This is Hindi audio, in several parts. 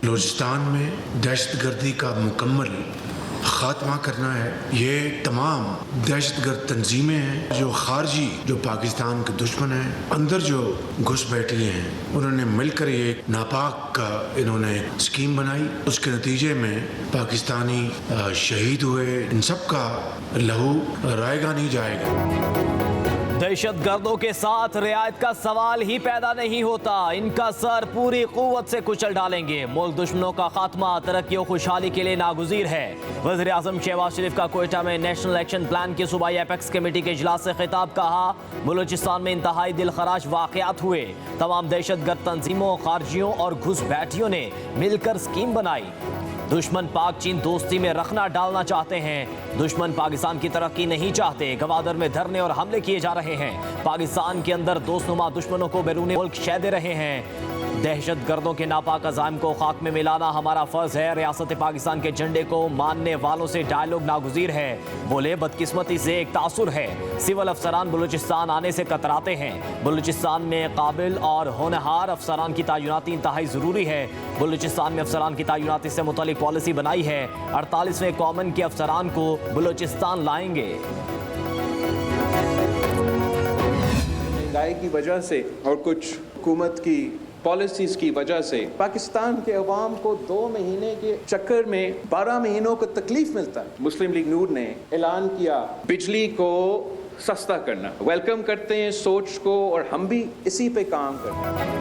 बलूचिस्तान में दहशतगर्दी का मुकम्मल खात्मा करना है। ये तमाम दहशतगर्द तंजीमें हैं जो खारजी, जो पाकिस्तान के दुश्मन हैं, अंदर जो घुस बैठी हैं, उन्होंने मिलकर ये नापाक का इन्होंने स्कीम बनाई। उसके नतीजे में पाकिस्तानी शहीद हुए। इन सब का लहू रायगा नहीं जाएगा। दहशतगर्दों के साथ रियायत का सवाल ही पैदा नहीं होता। इनका सर पूरी कुव्वत से कुचल डालेंगे। मुल्क दुश्मनों का खात्मा तरक्की और खुशहाली के लिए नागुज़ीर है। वज़ीर आज़म शहबाज शरीफ का कोयटा में नेशनल एक्शन प्लान की सूबाई एपेक्स कमेटी के इजलास से खिताब। कहा, बलूचिस्तान में इंतहाई दिलखराश वाक़यात हुए। तमाम दहशतगर्द तंजीमों, खारजियों और घुसपैठियों ने मिलकर स्कीम बनाई। दुश्मन पाक चीन दोस्ती में रखना डालना चाहते हैं। दुश्मन पाकिस्तान की तरक्की नहीं चाहते। गवादर में धरने और हमले किए जा रहे हैं। पाकिस्तान के अंदर दोस्तनुमा दुश्मनों को बैरून मुल्क शह दे रहे हैं। दहशतगर्दों के नापाक अज़ाइम को खाक में मिलाना हमारा फर्ज है। रियासत पाकिस्तान के झंडे को मानने वालों से डायलॉग नागुज़ीर है। बोले, बदकिस्मती से एक तासुर है। सिविल अफसरान बलूचिस्तान आने से कतराते हैं। बलूचिस्तान में काबिल और होनहार अफसरान की तैनाती इंतहाई ज़रूरी है। बलूचिस्तान में अफसरान की तैनाती से मुतालिक पॉलिसी बनाई है। 48वें कॉमन के अफसरान को बलूचिस्तान लाएंगे। महंगाई की वजह से और कुछ हुकूमत की पॉलिसीज़ की वजह से पाकिस्तान के अवाम को 2 महीने के चक्कर में 12 महीनों को तकलीफ मिलता है। मुस्लिम लीग नूर ने ऐलान किया बिजली को सस्ता करना। वेलकम करते हैं सोच को और हम भी इसी पे काम करते हैं।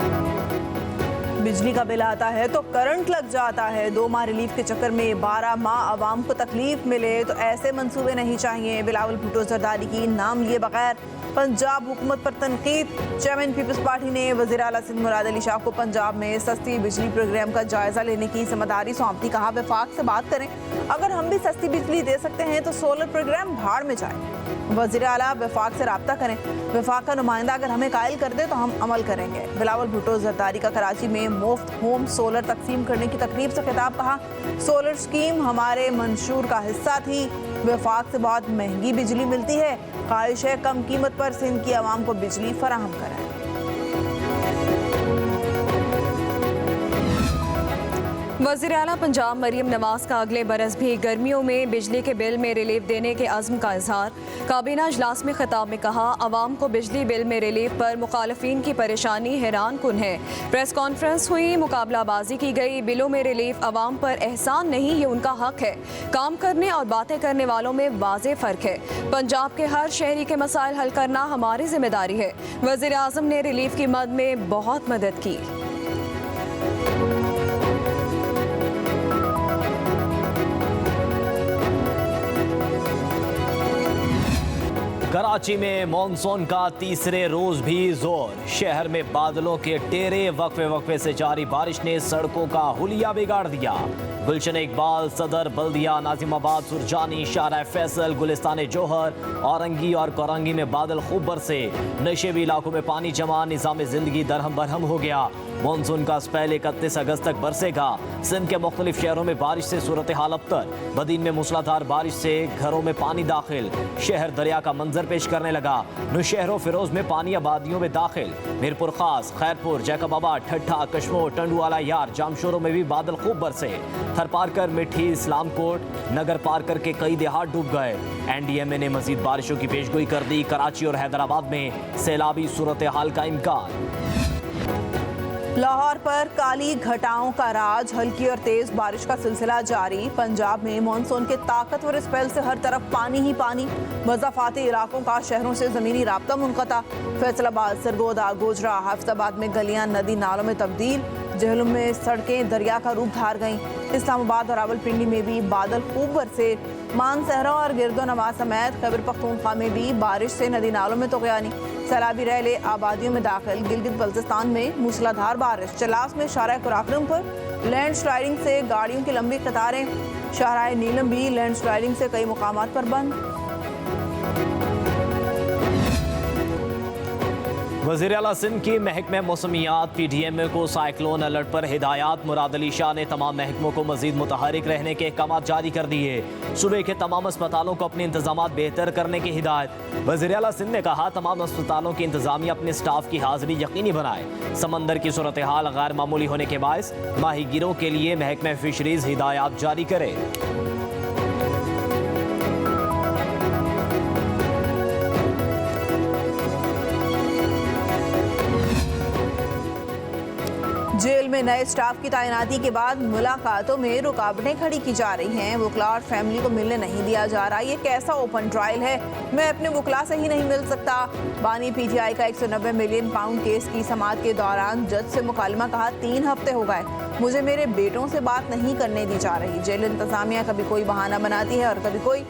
बिजली का बिल आता है तो करंट लग जाता है। 2 माह रिलीफ के चक्कर में 12 माह आवाम को तकलीफ मिले तो ऐसे मंसूबे नहीं चाहिए। बिलावल भुट्टो जरदारी की नाम लिए बगैर पंजाब हुकूमत पर तनकीद। चेयरमैन पीपल्स पार्टी ने वज़ीर आला सिंध मुराद अली शाह को पंजाब में सस्ती बिजली प्रोग्राम का जायजा लेने की जिम्मेदारी सौंपती। कहा, वफाक से बात करें, अगर हम भी सस्ती बिजली दे सकते हैं तो सोलर प्रोग्राम भाड़ में जाए। वज़ीर आला वफाक से रब्ता करें। वफाक का नुमाइंदा अगर हमें कायल कर दे तो हम अमल करेंगे। बिलावल भुट्टो जरदारी का कराची में मुफ्त होम सोलर तकसीम करने की तकरीब से खिताब। कहा, सोलर स्कीम हमारे मंशूर का हिस्सा थी। वफाक से बहुत महंगी बिजली मिलती है। ख्वाहिश है कम कीमत पर सिंध की आवाम को बिजली फराहम कराएं। वज़ीर आला पंजाब मरीम नवाज का अगले बरस भी गर्मियों में बिजली के बिल में रिलीफ देने के अज़्म का इजहार। काबीना इजलास में खिताब में कहा, अवाम को बिजली बिल में रिलीफ पर मुखालफिन की परेशानी हैरान कुन है। प्रेस कॉन्फ्रेंस हुई, मुकाबलाबाजी की गई। बिलों में रिलीफ अवाम पर एहसान नहीं, ये उनका हक है। काम करने और बातें करने वालों में वाज़ेह फ़र्क है। पंजाब के हर शहरी के मसाइल हल करना हमारी जिम्मेदारी है। वज़ीर आज़म ने रिलीफ की मद में बहुत मदद की। कराची में मॉनसून का तीसरे रोज भी जोर। शहर में बादलों के डेरे, वक्फे वक्फे से जारी बारिश ने सड़कों का हुलिया बिगाड़ दिया। गुलशन इकबाल, सदर बल्दिया, नाजिमाबाद, सुरजानी, शाहराह फैसल, गुलिस्तान जोहर, औरंगी और कोरंगी में बादल खूब बरसे। नशेबी इलाकों में पानी जमा, निज़ाम जिंदगी दरहम बरहम हो गया। मानसून का स्पेल 31 अगस्त तक बरसेगा। सिंध के मुख्तलिफ शहरों में बारिश से सूरत हाल अबतर। बदीन में मूसलाधार बारिश से घरों में पानी दाखिल। शहर दरिया का मंजर पेश करने लगा। नौशहरों फिरोज में पानी आबादियों में दाखिल। मीरपुर खास, खैरपुर, जैकबाबाद, ठट्ठा, कश्मोर, टंडुआला यार, जामशोरों में भी बादल खूब बरसे। थरपारकर, मिठी, इस्लामकोट, नगर पारकर के कई देहात डूब गए। NDMA ने मजीद बारिशों की पेशगोई कर दी। कराची और हैदराबाद में सैलाबी सूरत हाल का इम्कान। लाहौर पर काली घटाओं का राज, हल्की और तेज बारिश का सिलसिला जारी। पंजाब में मानसून के ताकतवर स्पेल से हर तरफ पानी ही पानी। मज़ाफ़ाती इलाकों का शहरों से ज़मीनी राब्ता मुनक़ता। फैसलाबाद, सरगोदा, गोजरा, हाफिज़ाबाद में गलियां नदी नालों में तब्दील। जहलुम में सड़कें दरिया का रूप धार गईं। इस्लामाबाद और रावलपिंडी में भी बादल खूब बरसे। मानसहरा और गिरदो नवाज समेत खैबर पख्तूनख्वा में भी बारिश से नदी नालों में तग़यानी। सैलाबी रैले आबादियों में दाखिल। गिलगित बल्तिस्तान में मूसलाधार बारिश। चलास में शाहराह कुराक्रम पर लैंड स्लाइडिंग से गाड़ियों की लंबी कतारें। शाहराह नीलम भी लैंड स्लाइडिंग से कई मुकामात पर बंद। वज़ीर आला सिंध की महकमे मौसमियात PDMA को साइक्लोन अलर्ट पर हिदायत। मुराद अली शाह ने तमाम महकमों को मजीद मुतहरिक रहने के अहकाम जारी कर दिए। सूबे के तमाम अस्पतालों को अपने इंतजाम बेहतर करने की हिदायत। वज़ीर आला सिंध ने कहा, तमाम अस्पतालों की इंतजामिया अपने स्टाफ की हाजिरी यकीनी बनाए। समंदर की सूरत हाल गैर मामूली होने के बायस माहीगीरों के लिए महकमे फिशरीज हिदायत जारी करे। जेल में नए स्टाफ की तैनाती के बाद मुलाकातों में रुकावटें खड़ी की जा रही हैं। वकला और फैमिली को मिलने नहीं दिया जा रहा। ये कैसा ओपन ट्रायल है? मैं अपने वकला से ही नहीं मिल सकता। बानी PTI का 190 मिलियन पाउंड केस की समाअत के दौरान जज से मुकालमा। कहा, 3 हफ्ते हो गए, मुझे मेरे बेटों से बात नहीं करने दी जा रही। जेल इंतजामिया कभी कोई बहाना बनाती है और कभी कोई।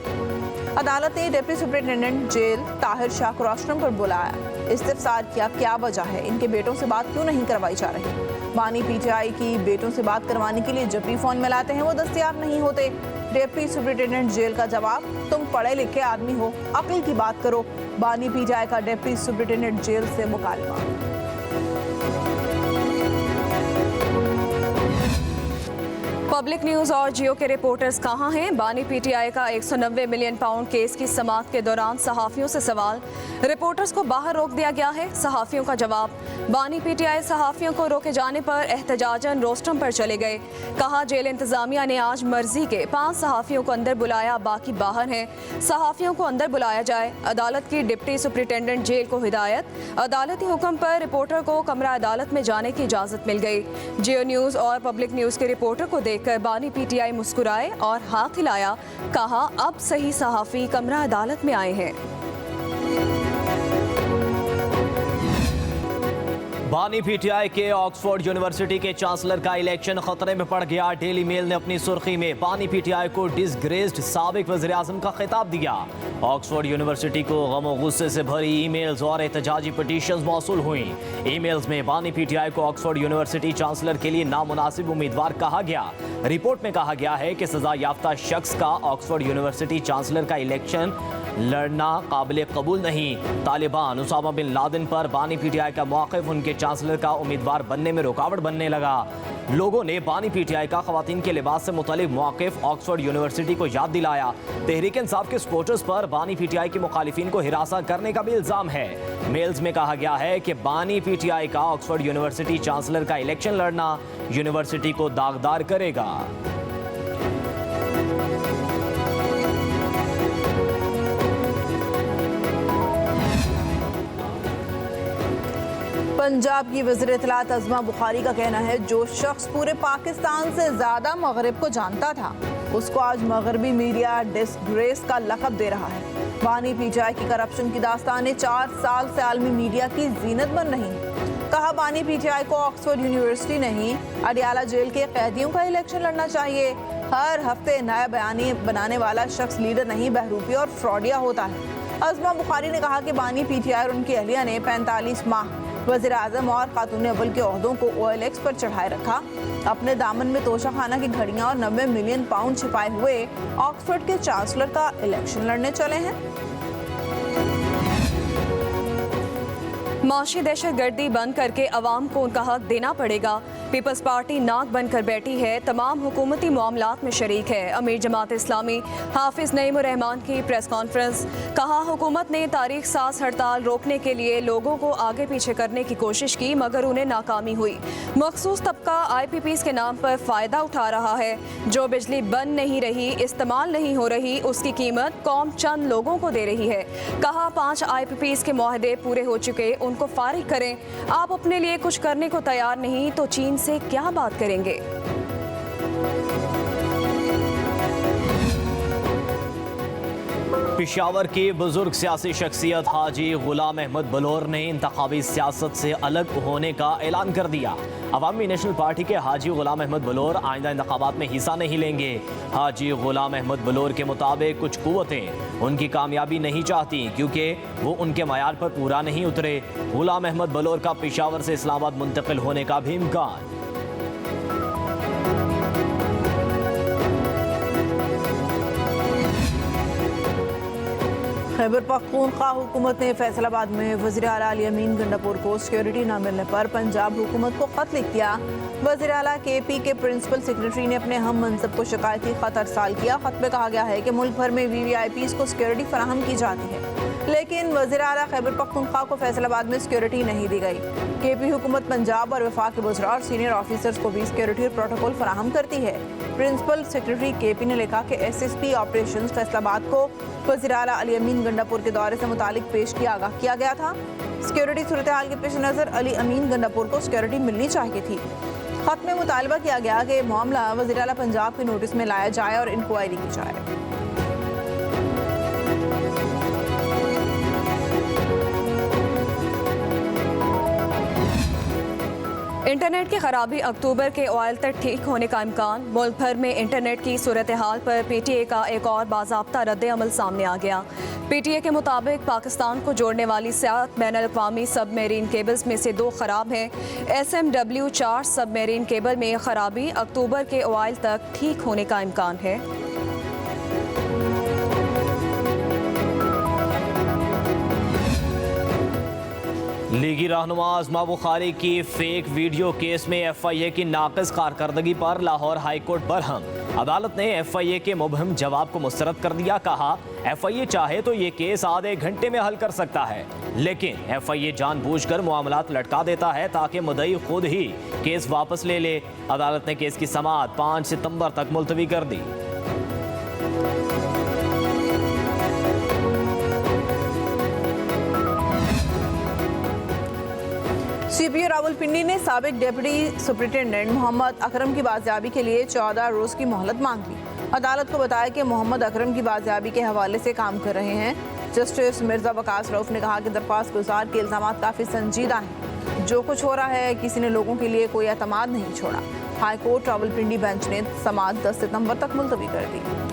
अदालत ने deputy superintendent jail Tahir Shah को रोस्ट्रम पर बुलाया। इस्तिफसार किया, क्या वजह है, इनके बेटों से बात क्यों नहीं करवाई जा रही? बानी PTI की बेटों से बात करवाने के लिए जब भी फोन मिलाते हैं वो दस्तयाब नहीं होते। डिप्टी सुपरिटेंडेंट जेल का जवाब, तुम पढ़े लिखे आदमी हो, अक्ल की बात करो। बानी PTI का डिप्टी सुपरिटेंडेंट जेल से मुकालमा। पब्लिक न्यूज़ और जियो के रिपोर्टर्स कहां हैं? बानी PTI का 190 मिलियन पाउंड केस की समाअत के दौरान सहाफ़ियों से सवाल। रिपोर्टर्स को बाहर रोक दिया गया है। सहाफ़ियों का जवाब, बानी PTI सहाफ़ियों को रोके जाने पर एहतजाजन रोस्ट्रम पर चले गए। कहा, जेल इंतजामिया ने आज मर्जी के 5 सहाफ़ियों को अंदर बुलाया, बाकी बाहर हैं। सहाफ़ियों को अंदर बुलाया जाए। अदालत की डिप्टी सुपरिटेंडेंट जेल को हिदायत। अदालती हुक्म पर रिपोर्टर को कमरा अदालत में जाने की इजाज़त मिल गई। जियो न्यूज़ और पब्लिक न्यूज़ के रिपोर्टर को देखकर बानी PTI मुस्कुराए और हाथ हिलाया। कहा, अब सही सहाफ़ी कमरा अदालत में आए हैं। बानी PTI के ऑक्सफोर्ड यूनिवर्सिटी के चांसलर का इलेक्शन खतरे में पड़ गया। डेली मेल ने अपनी सुर्खी में बानी PTI को डिसग्रेस्ड साबिक वज़ीर आज़म का खिताब दिया। ऑक्सफोर्ड यूनिवर्सिटी को गम और गुस्से से भरी ईमेल्स और एहतजाजी पिटीशंस मौसूल हुई। ईमेल्स में बानी PTI को ऑक्सफोर्ड यूनिवर्सिटी चांसलर के लिए नामुनासिब उम्मीदवार कहा गया। रिपोर्ट में कहा गया है कि सजा याफ्ता शख्स का ऑक्सफोर्ड यूनिवर्सिटी चांसलर का इलेक्शन लड़ना काबिल कबूल नहीं। तालिबान उसामा बिन लादेन पर बानी PTI का मौक़िफ़ उनके चांसलर का उम्मीदवार बनने में रुकावट बनने लगा। लोगों ने बानी PTI का ख़वातीन के लिबास से मुतल्लिक़ मौक़िफ़ ऑक्सफोर्ड यूनिवर्सिटी को याद दिलाया। तहरीक इंसाफ के सपोर्टर्स पर बानी PTI के मुखालिफिन को हिरासा करने का भी इल्ज़ाम है। मेल्स में कहा गया है कि बानी PTI का ऑक्सफोर्ड यूनिवर्सिटी चांसलर का इलेक्शन लड़ना यूनिवर्सिटी को दागदार करेगा। पंजाब की वज़ीर इत्तलात अज़मा बुखारी का कहना है, जो शख्स पूरे पाकिस्तान से ज़्यादा मगरिब को जानता था उसको आज मगरबी मीडिया डिसग्रेस का लक़ब दे रहा है। बानी PTI की करप्शन की दास्तानें 4 साल से आलमी मीडिया की जीनत बन रही। कहा, बानी PTI को ऑक्सफोर्ड यूनिवर्सिटी नहीं, अडियाला जेल के कैदियों का इलेक्शन लड़ना चाहिए। हर हफ्ते नया बयानी बनाने वाला शख्स लीडर नहीं, बहरूपी और फ्रॉडिया होता है। अज़मा बुखारी ने कहा कि बानी PTI और उनकी अहलिया ने 45 माह वज़ीर आज़म और खातून अव्वल के ओहदों को OLX पर चढ़ाए रखा। अपने दामन में तोशा खाना की घड़ियां और 90 मिलियन पाउंड छिपाए हुए ऑक्सफोर्ड के चांसलर का इलेक्शन लड़ने चले हैं। माशी दहशतगर्दी बंद करके अवाम को उनका हक देना पड़ेगा। पीपल्स पार्टी नाक बनकर बैठी है, तमाम हुकूमती मामलात में शरीक है। अमीर जमात इस्लामी हाफिज नईम उर रहमान की प्रेस कॉन्फ्रेंस। कहा, हुकूमत ने तारीख साज हड़ताल रोकने के लिए लोगों को आगे पीछे करने की कोशिश की, मगर उन्हें नाकामी हुई। मखसूस तबका IPPs के नाम पर फ़ायदा उठा रहा है। जो बिजली बन नहीं रही, इस्तेमाल नहीं हो रही, उसकी कीमत कौम चंद लोगों को दे रही है। कहा, 5 IPPs के मुआहदे पूरे हो चुके, उनको फारिग करें। आप अपने लिए कुछ करने को तैयार नहीं तो चीन से क्या बात करेंगे? पेशावर की बुजुर्ग सियासी शख्सियत हाजी गुलाम अहमद बलोर ने इंतखाबी सियासत से अलग होने का ऐलान कर दिया। अवामी नेशनल पार्टी के हाजी गुलाम अहमद बलोर आइंदा इंतखाबात में हिस्सा नहीं लेंगे। हाजी गुलाम अहमद बलोर के मुताबिक कुछ कुव्वतें उनकी कामयाबी नहीं चाहती क्योंकि वो उनके मयार पर पूरा नहीं उतरे। गुलाम अहमद बलोर का पेशावर से इस्लामाबाद मुंतकिल होने का भी इम्कान। खैबर पख्तूनख्वा हुकूमत ने फैसलाबाद में वज़ीर आला अली अमीन गंडापुर को सिक्योरिटी न मिलने पर पंजाब हुकूमत को खत लिख दिया। वज़ीर आला KP के प्रिंसिपल सेक्रेटरी ने अपने हम मनसब को शिकायती खत अरसाल किया। खत में कहा गया है कि मुल्क भर में VVIPs को सिक्योरिटी फराहम की जाती है, लेकिन वज़ीर आला खैबर पख्तूनख्वा को फैसलाबाद में सिक्योरिटी नहीं दी गई। KP हुकूमत पंजाब और वफाक के वज़रा और सीनियर ऑफिसर्स को भी सिक्योरिटी प्रोटोकॉल फराहम करती है। प्रिंसिपल सेक्रेटरी KP ने लिखा कि SSP ऑपरेशन फैसलाबाद को वज़ीर आला अली अमीन गंडापुर के दौरे से मुतालिक पेश किया आगाह किया गया था। सिक्योरिटी सूरत हाल के पेश नज़र अली अमीन गंडापुर को सिक्योरिटी मिलनी चाहिए थी। खत में मुतालबा किया गया कि मामला वज़ीर आला पंजाब के नोटिस में लाया जाए और इंक्वायरी की जाए। इंटरनेट की खराबी अक्टूबर के ऑयल तक ठीक होने का इम्कान। मुल्क भर में इंटरनेट की सूरत हाल पर PTA का एक और बाज़ाब्ता रद्द अमल सामने आ गया। PTA के मुताबिक पाकिस्तान को जोड़ने वाली 7 बैनुल-अक़वामी सबमरीन केबल्स में से 2 ख़राब हैं। SMW 4 सबमरीन केबल में खराबी अक्टूबर के ऑयल तक ठीक होने का इम्कान है। लीगी रहनुमा आज़मा बुखारी की फेक वीडियो केस में FIA की नाक़िस कारकर्दगी पर लाहौर हाई कोर्ट बरहम। अदालत ने FIA के मुबहम जवाब को मुस्तरद कर दिया। कहा FIA चाहे तो ये केस आधे घंटे में हल कर सकता है, लेकिन FIA जानबूझकर मामलात लटका देता है ताकि मुद्दई खुद ही केस वापस ले ले। अदालत ने केस की समाअत 5 सितंबर तक मुलतवी कर दी। CPO रावलपिंडी ने साबिक डिप्टी सुपरिटेंडेंट मोहम्मद अकरम की बाजियाबी के लिए 14 रोज़ की मोहलत मांग ली। अदालत को बताया कि मोहम्मद अकरम की बाजियाबी के हवाले से काम कर रहे हैं। जस्टिस मिर्जा वकास रऊफ ने कहा कि दरख्वास्त गुजार के इल्ज़ामात काफ़ी संजीदा हैं। जो कुछ हो रहा है किसी ने लोगों के लिए कोई एतमाद नहीं छोड़ा। हाई कोर्ट रावलपिंडी बेंच ने समाअत 10 सितंबर तक मुलतवी कर दी।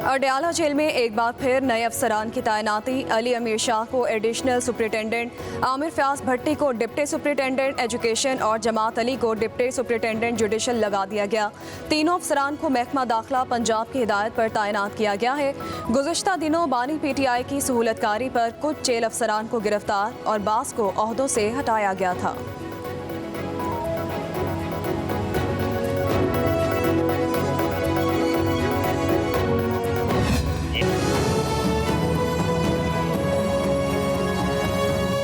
अडयाला जेल में एक बार फिर नए अफसरान की तैनाती। अली अमीर शाह को एडिशनल सुपरिटेंडेंट, आमिर फयाज भट्टी को डिप्टी सुपरिटेंडेंट एजुकेशन और जमात अली को डिप्टी सुपरिटेंडेंट जुडिशल लगा दिया गया। तीनों अफसरान को महकमा दाखिला पंजाब की हिदायत पर तैनात किया गया है। गुज़श्ता दिनों बानी PTI की सहूलतकारी पर कुछ जेल अफसरान को गिरफ्तार और बास को ओहदों से हटाया गया था।